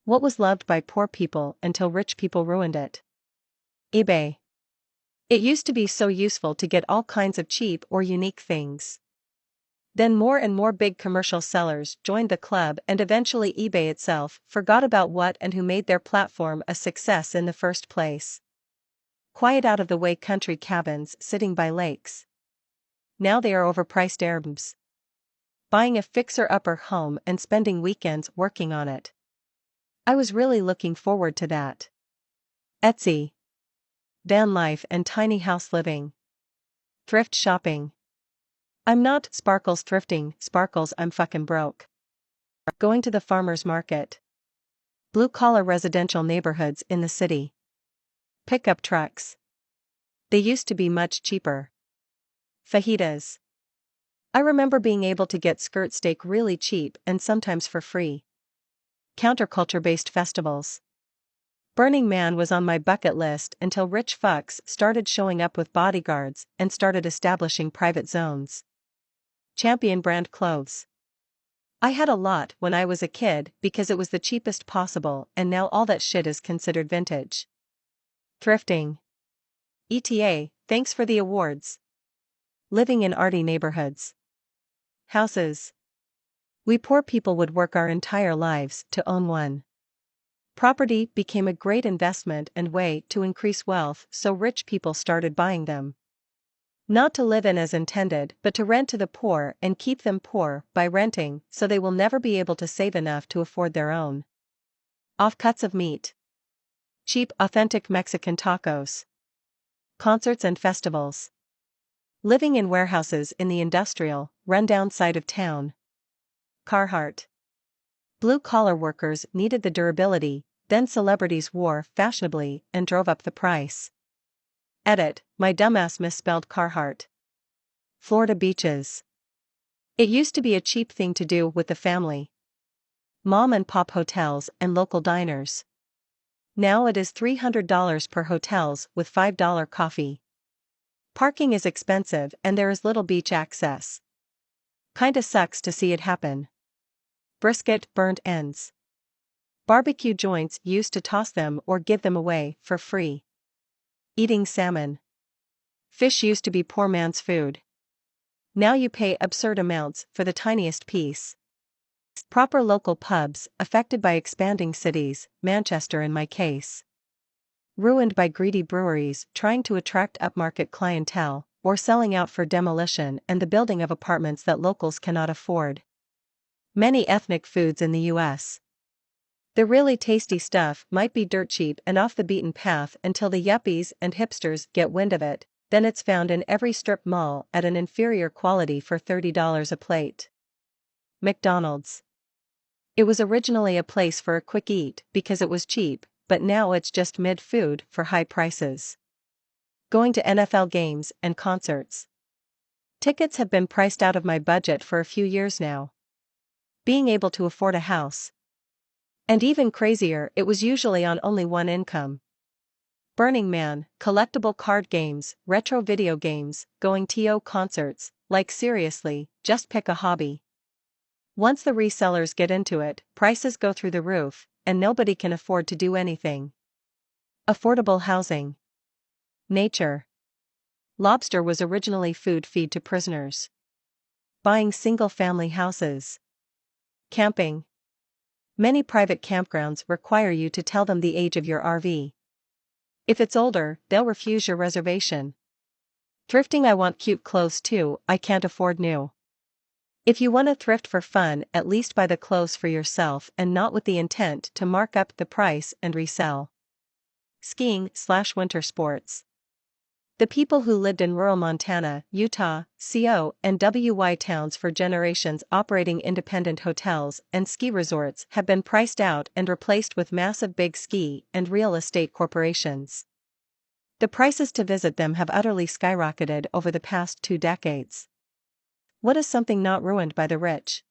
What was loved by poor people until rich people ruined it? eBay. It used to be so useful to get all kinds of cheap or unique things. Then more and more big commercial sellers joined the club, and eventually eBay itself forgot about what and who made their platform a success in the first place. Quiet out-of-the-way country cabins sitting by lakes. Now they are overpriced Airbnbs. Buying a fixer-upper home and spending weekends working on it. I was really looking forward to that. Etsy. Van life and tiny house living. Thrift shopping. I'm not Sparkles thrifting, Sparkles I'm fucking broke. Going to the farmer's market. Blue-collar residential neighborhoods in the city. Pickup trucks. They used to be much cheaper. Fajitas. I remember being able to get skirt steak really cheap and sometimes for free. Counterculture-based festivals. Burning Man was on my bucket list until rich fucks started showing up with bodyguards and started establishing private zones. Champion brand clothes. I had a lot when I was a kid because it was the cheapest possible, and now all that shit is considered vintage. Thrifting. ETA, thanks for the awards. Living in arty neighborhoods. Houses. We poor people would work our entire lives to own one. Property became a great investment and way to increase wealth, so rich people started buying them. Not to live in as intended, but to rent to the poor and keep them poor by renting, so they will never be able to save enough to afford their own. Offcuts of meat. Cheap, authentic Mexican tacos. Concerts and festivals. Living in warehouses in the industrial, rundown side of town. Carhartt. Blue-collar workers needed the durability, then celebrities wore fashionably and drove up the price. Edit, my dumbass misspelled Carhartt. Florida beaches. It used to be a cheap thing to do with the family. Mom and pop hotels and local diners. Now it is $300 per hotels with $5 coffee. Parking is expensive and there is little beach access. Kinda sucks to see it happen. Brisket, burnt ends. Barbecue joints used to toss them or give them away for free. Eating salmon. Fish used to be poor man's food. Now you pay absurd amounts for the tiniest piece. Proper local pubs, affected by expanding cities, Manchester in my case. Ruined by greedy breweries trying to attract upmarket clientele, or selling out for demolition and the building of apartments that locals cannot afford. Many ethnic foods in the US. The really tasty stuff might be dirt cheap and off the beaten path until the yuppies and hipsters get wind of it, then it's found in every strip mall at an inferior quality for $30 a plate. McDonald's. It was originally a place for a quick eat because it was cheap, but now it's just mid-food for high prices. Going to NFL games and concerts. Tickets have been priced out of my budget for a few years now. Being able to afford a house. And even crazier, it was usually on only one income. Burning Man, collectible card games, retro video games, going to concerts, like seriously, just pick a hobby. Once the resellers get into it, prices go through the roof, and nobody can afford to do anything. Affordable housing. Nature. Lobster was originally food feed to prisoners. Buying single-family houses. Camping. Many private campgrounds require you to tell them the age of your RV. If it's older, they'll refuse your reservation. Thrifting. I want cute clothes too, I can't afford new. If you want to thrift for fun, at least buy the clothes for yourself and not with the intent to mark up the price and resell. Skiing/winter sports. The people who lived in rural Montana, Utah, CO, and WY towns for generations operating independent hotels and ski resorts have been priced out and replaced with massive big ski and real estate corporations. The prices to visit them have utterly skyrocketed over the past 2 decades. What is something not ruined by the rich?